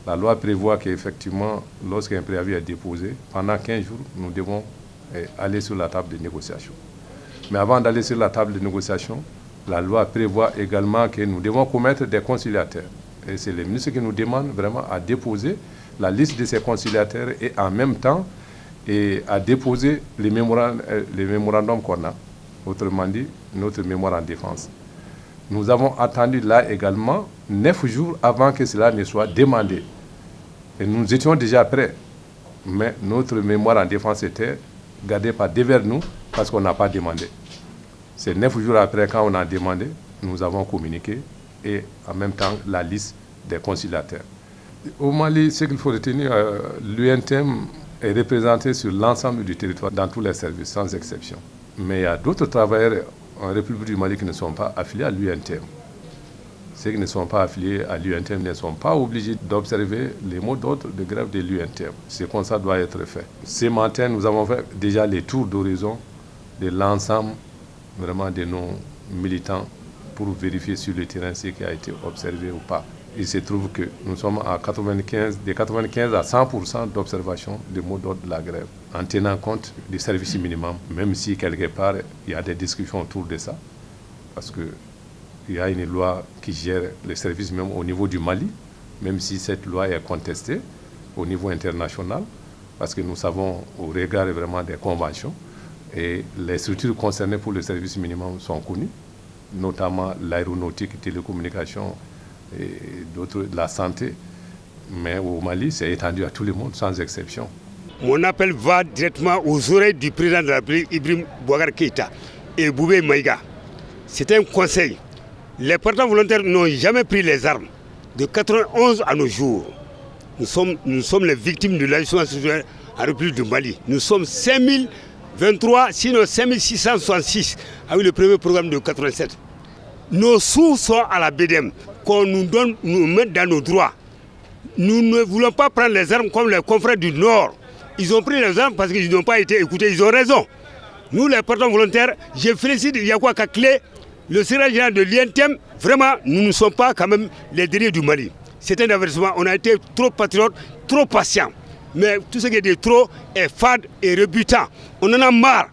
La loi prévoit qu'effectivement, lorsqu'un préavis est déposé, pendant 15 jours, nous devons aller sur la table de négociation. Mais avant d'aller sur la table de négociation, la loi prévoit également que nous devons commettre des conciliateurs. Et c'est les ministres qui nous demandent vraiment à déposer la liste de ces conciliateurs et en même temps à déposer les mémorandums qu'on a, autrement dit notre mémoire en défense. Nous avons attendu là également 9 jours avant que cela ne soit demandé. Et nous étions déjà prêts, mais notre mémoire en défense était gardée par devers nous parce qu'on n'a pas demandé. C'est 9 jours après, quand on a demandé, nous avons communiqué et en même temps la liste des conciliateurs. Au Mali, ce qu'il faut retenir, l'UNTM est représenté sur l'ensemble du territoire, dans tous les services, sans exception. Mais il y a d'autres travailleurs en République du Mali qui ne sont pas affiliés à l'UNTM. Ceux qui ne sont pas affiliés à l'UNTM ne sont pas obligés d'observer les mots d'ordre de grève de l'UNTM. C'est comme ça doit être fait. Ce matin, nous avons fait déjà les tours d'horizon de l'ensemble vraiment de nos militants pour vérifier sur le terrain ce qui a été observé ou pas. Il se trouve que nous sommes à 95 à 100% d'observation des mots d'ordre de la grève, en tenant compte du service minimum, même si quelque part il y a des discussions autour de ça, parce qu'il y a une loi qui gère les services même au niveau du Mali, même si cette loi est contestée au niveau international, parce que nous savons au regard vraiment des conventions, et les structures concernées pour le service minimum sont connues, notamment l'aéronautique, télécommunications, et d'autres, la santé. Mais au Mali, c'est étendu à tout le monde, sans exception. Mon appel va directement aux oreilles du président de la République, Ibrahim Boubacar Keïta et Boubé Maïga. C'est un conseil. Les portants volontaires n'ont jamais pris les armes. De 91 à nos jours, nous sommes les victimes de l'agression institutionnelle en République du Mali. Nous sommes 5023, sinon 5666, avec le premier programme de 87. Nos sous sont à la BDM, qu'on nous donne, nous mette dans nos droits. Nous ne voulons pas prendre les armes comme les confrères du Nord. Ils ont pris les armes parce qu'ils n'ont pas été écoutés, ils ont raison. Nous, les portants volontaires, je félicite Yakwa Kakle, le secrétaire général de l'INTM. Vraiment, nous ne sommes pas quand même les derniers du Mali. C'est un avertissement, on a été trop patriotes, trop patients. Mais tout ce qui est de trop est fade et rebutant. On en a marre.